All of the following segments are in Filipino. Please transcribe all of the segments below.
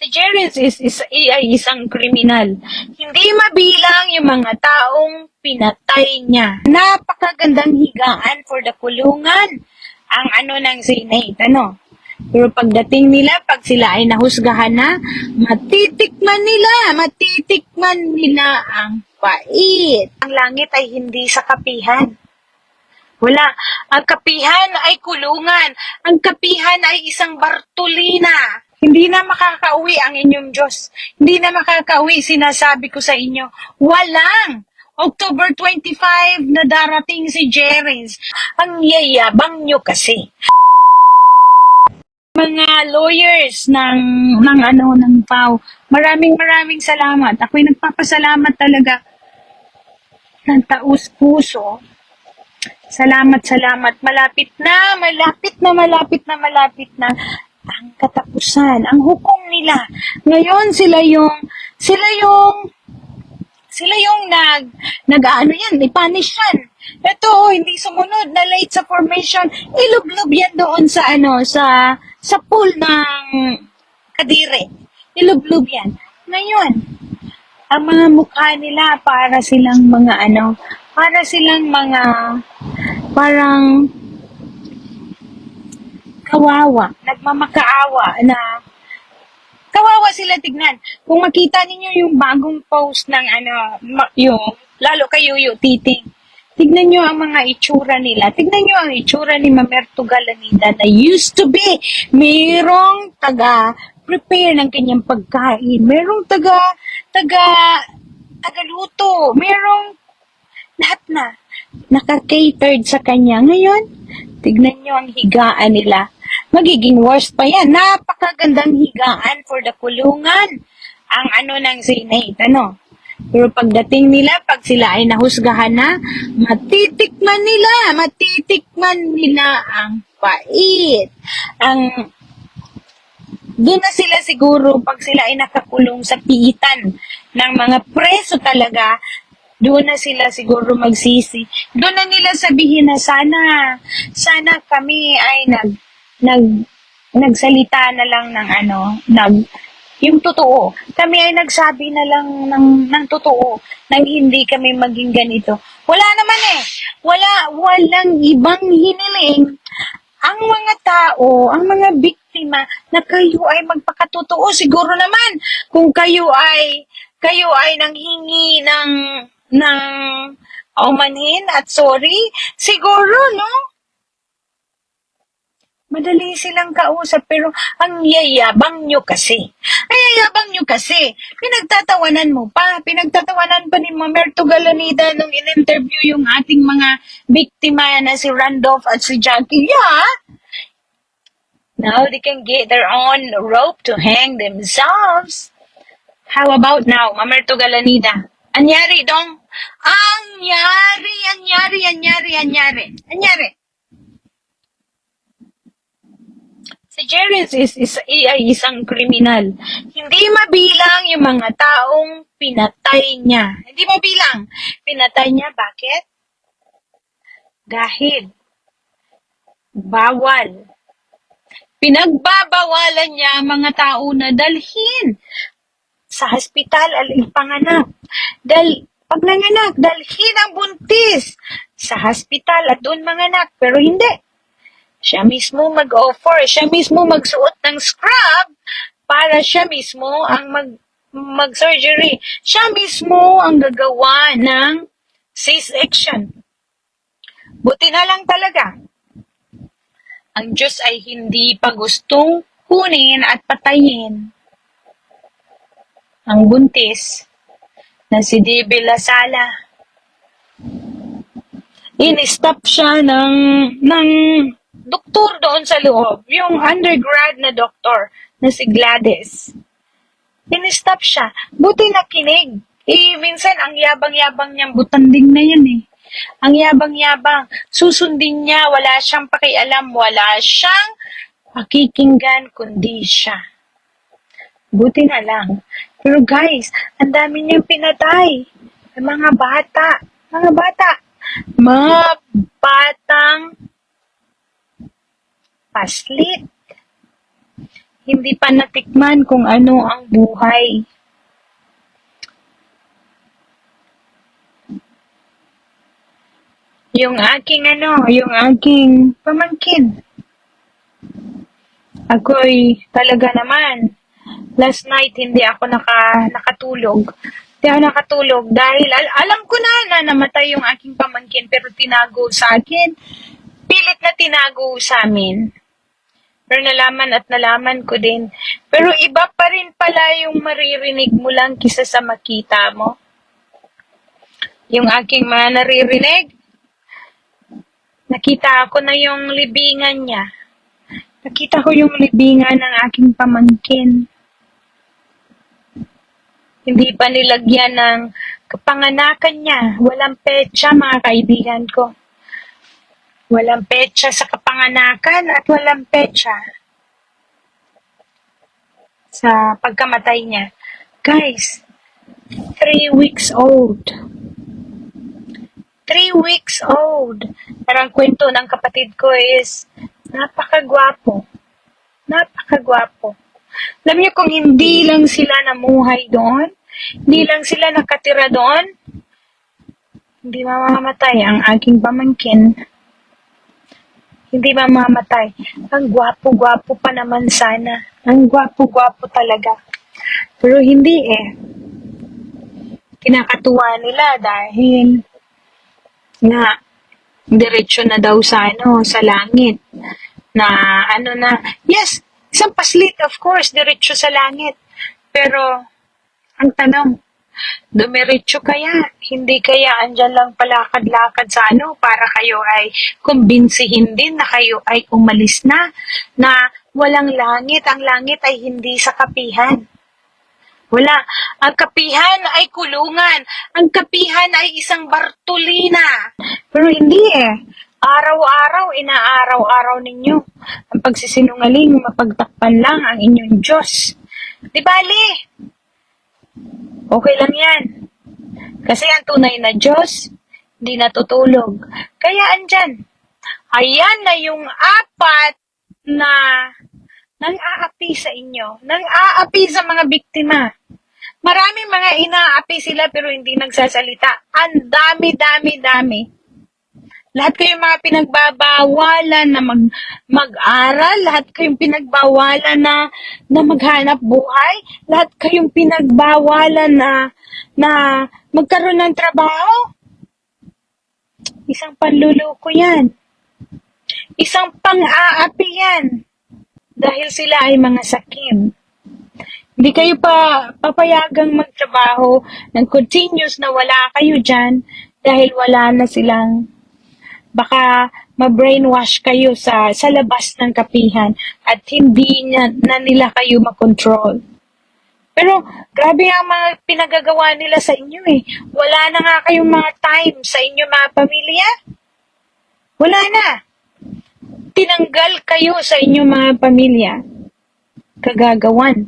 Si Jerez ay isang kriminal. Hindi mabilang yung mga taong pinatay niya. Napakagandang higaan for the kulungan. Ang ng Senate, Pero pagdating nila, pag sila ay nahusgahan na, matitikman nila ang pait. Ang langit ay hindi sa kapihan. Wala. Ang kapihan ay kulungan. Ang kapihan ay isang Bartolina. Hindi na makakauwi ang inyong Diyos. Hindi na makakauwi, sinasabi ko sa inyo. Walang! October 25 na darating si Jerez. Ang yayabang nyo kasi. Mga lawyers ng PAW, maraming salamat. Ako'y nagpapasalamat talaga ng taus puso. Salamat. Malapit na ang katapusan, ang hukom nila. Ngayon sila yung i-punish yan. Ito, hindi sumunod na late sa formation, ilublob yan doon sa pool ng Kadire. Ilublob yan. Ngayon, ang mga mukha nila para silang parang kawawa, nagmamakaawa na kawawa sila tignan. Kung makita ninyo yung bagong post ng yung lalo kay Yuyu Titing, tignan nyo ang mga itsura nila. Tignan nyo ang itsura ni Mamerto Galanida na used to be. Merong taga-prepare ng kanyang pagkain. Merong taga-luto. Merong lahat na naka-catered sa kanya. Ngayon, tignan nyo ang higaan nila. Magiging worst pa yan. Napakagandang higaan for the kulungan. Ang ng Senate, Pero pagdating nila, pag sila ay nahusgahan na, matitikman nila ang pait. Doon na sila siguro, pag sila ay nakakulong sa piitan ng mga preso talaga, doon na sila siguro magsisi. Doon na nila sabihin na sana kami ay nagsalita na lang yung totoo. Kami ay nagsabi na lang ng totoo, nang hindi kami maging ganito. Wala naman walang ibang hiniling ang mga tao, ang mga biktima, na kayo ay magpakatotoo. Siguro naman, kung kayo ay nanghingi ng aumanhin at sorry, siguro, madali silang kausap, pero ang yayabang nyo kasi. Pinagtatawanan pa ni Mamerto Galanida nung in-interview yung ating mga biktima na si Randolph at si Jackie. Yeah! Now they can get their own rope to hang themselves. How about now, Mamerto Galanida? Anyari dong? Anyari. Si Jerez ay isang kriminal. Hindi mabilang yung mga taong pinatay niya. Hindi mabilang. Pinatay niya, bakit? Dahil bawal. Pinagbabawalan niya ang mga tao na dalhin sa hospital al ipanganak. Pag nanganak, dalhin ang buntis sa hospital at doon manganak. Pero hindi. Siya mismo mag-offer, siya mismo magsuot ng scrub para siya mismo ang mag-surgery. Siya mismo ang gagawa ng C-section. Buti na lang talaga. Ang Diyos ay hindi pa gustong kunin at patayin ang buntis na si D.B. Lasala. In-stop siya ng doktor doon sa loob, yung undergrad na doktor na si Gladys. In-stop siya. Buti nakinig. Minsan ang yabang-yabang niyang butanding na yan Ang yabang-yabang. Susundin niya, wala siyang pakialam, wala siyang pakikinggan kundi siya. Buti na lang. Pero guys, ang dami niyang pinatay. Mga batang paslit. Hindi pa natikman kung ano ang buhay. Yung aking pamangkin. Ako'y talaga naman, last night hindi ako nakatulog. Hindi ako nakatulog dahil alam ko na namatay yung aking pamangkin pero tinago sa akin. Pilit na tinago sa amin. Pero nalaman ko din. Pero iba pa rin pala yung maririnig mo lang kisa sa makita mo. Yung aking mga naririnig, nakita ko na yung libingan niya. Nakita ko yung libingan ng aking pamangkin. Hindi pa nilagyan ng kapanganakan niya. Walang petsa, mga kaibigan ko. Walang petsa sa kapanganakan at walang petsa sa pagkamatay niya. Guys, 3 weeks old. 3 weeks old. Parang kwento ng kapatid ko is, napakagwapo. Napakagwapo. Alam niyo kung hindi lang sila namuhay doon, hindi lang sila nakatira doon, hindi mamamatay ang aking pamangkin. Hindi mamamatay. Ang gwapo-gwapo pa naman sana. Ang gwapo-gwapo talaga. Pero hindi eh. Kinakatuwa nila dahil na diretso na daw sa langit. Yes, isang paslit of course, diretso sa langit. Pero ang tanong, dumiretso kaya? Hindi kaya andyan lang palakad-lakad sa para kayo ay kumbinsihin din na kayo ay umalis na walang langit. Ang langit ay hindi sa kapihan. Wala. Ang kapihan ay kulungan. Ang kapihan ay isang Bartolina. Pero hindi eh. Araw-araw, inaaraw-araw ninyo. Ang pagsisinungaling, mapagtakpan lang ang inyong Diyos. Di bali? Okay lang yan. Kasi ang tunay na Diyos, hindi natutulog. Kaya andyan. Ayan na yung 4 na nang-aapi sa inyo. Nang-aapi sa mga biktima. Maraming mga inaapi sila pero hindi nagsasalita. Ang dami. Lahat kayong mga pinagbabawalan na mag-aral, lahat kayong pinagbawalan na maghanap buhay, lahat kayong pinagbawalan na magkaroon ng trabaho. Isang panluloko yan. Isang pang-aapi yan. Dahil sila ay mga sakim. Hindi kayo papayagang magtrabaho ng continuous na wala kayo dyan dahil wala na silang baka ma-brainwash kayo sa labas ng kapihan at hindi na nila kayo makontrol. Pero grabe ang mga pinagagawa nila sa inyo eh. Wala na nga kayong mga time sa inyo mga pamilya. Wala na. Tinanggal kayo sa inyong mga pamilya. Kagagawan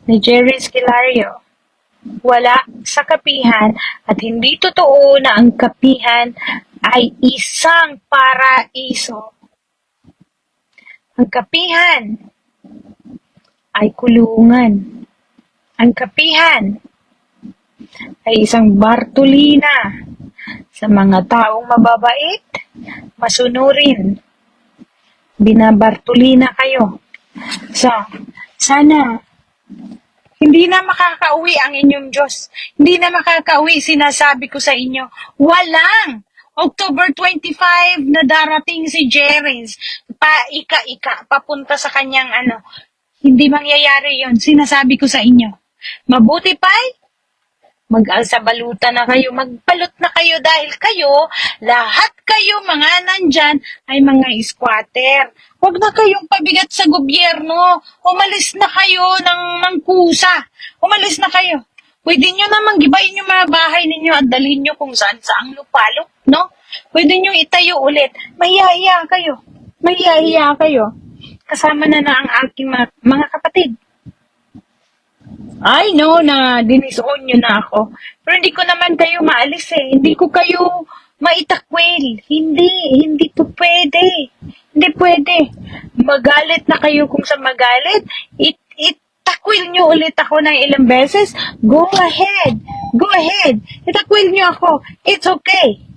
ni Jerry Esquilario. Wala sa kapihan at hindi totoo na ang kapihan ay isang paraiso. Ang kapihan ay kulungan. Ang kapihan ay isang Bartolina sa mga taong mababait, masunurin. Binabartolina kayo. So, sana hindi na makakauwi ang inyong Diyos. Hindi na makakauwi, sinasabi ko sa inyo. Walang October 25 na darating si Jerry's. Papunta sa kanyang Hindi mangyayari yon. Sinasabi ko sa inyo. Mabuti pa'y mag-alsabalutan na kayo, magbalot na kayo dahil lahat kayo mga nandyan ay mga squatter. Huwag na kayong pabigat sa gobyerno. Umalis na kayo ng kusa. Umalis na kayo. Pwede nyo namang gibayin yung mga bahay ninyo at dalhin nyo kung saan-saang lupalok, no? Pwede nyo itayo ulit. Mahiya kayo. Mahiya kayo. Kasama na ang aking mga kapatid. I know na dinison nyo na ako. Pero hindi ko naman kayo maalis eh. Hindi ko kayo maitakwil. Hindi po pwede. Hindi pwede. Magalit na kayo kung sa magalit. Itakwil nyo ulit ako ng ilang beses. Go ahead. Go ahead. Itakwil nyo ako. It's okay.